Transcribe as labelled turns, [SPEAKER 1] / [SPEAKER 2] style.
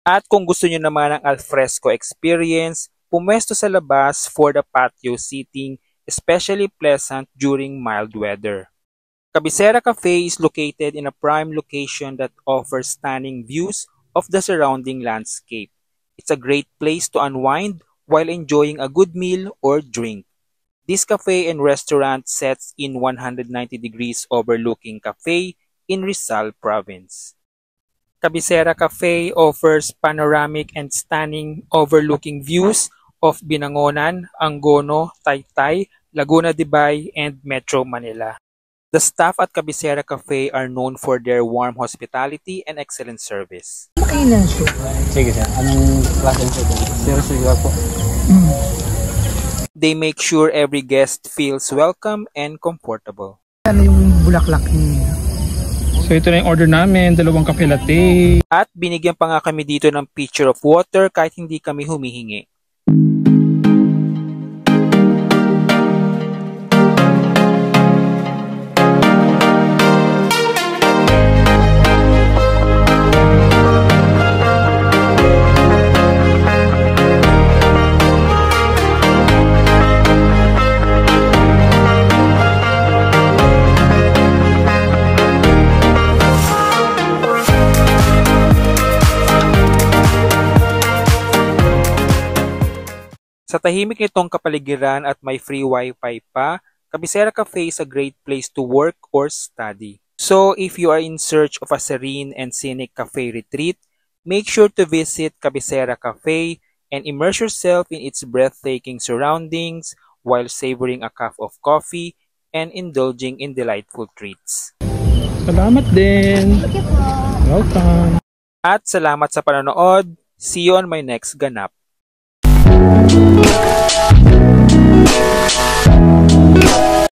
[SPEAKER 1] At kung gusto nyo naman ng alfresco experience, pumwesto sa labas for the patio seating, especially pleasant during mild weather. Cabecera Cafe is located in a prime location that offers stunning views of the surrounding landscape. It's a great place to unwind while enjoying a good meal or drink. This cafe and restaurant sets in 190 degrees overlooking Cafe in Rizal Province. Cabecera Cafe offers panoramic and stunning overlooking views of Binangonan, Angono, Taytay, Laguna de Bay, and Metro Manila. The staff at Cabecera Cafe are known for their warm hospitality and excellent service.
[SPEAKER 2] Kailan siya?
[SPEAKER 3] Sige sir, anong klaseng siya? Sir, sige po.
[SPEAKER 1] They make sure every guest feels welcome and comfortable.
[SPEAKER 2] Ano yung bulaklak niya?
[SPEAKER 3] So ito na yung order namin, 2 kape latte.
[SPEAKER 1] At binigyan pa nga kami dito ng pitcher of water kahit hindi kami humihingi. Sa tahimik nitong kapaligiran at may free wifi pa, Cabecera Cafe is a great place to work or study. So if you are in search of a serene and scenic cafe retreat, make sure to visit Cabecera Cafe and immerse yourself in its breathtaking surroundings while savoring a cup of coffee and indulging in delightful treats.
[SPEAKER 3] Salamat din.
[SPEAKER 2] Thank you po.
[SPEAKER 3] Welcome.
[SPEAKER 1] At salamat sa panonood. See you on my next ganap.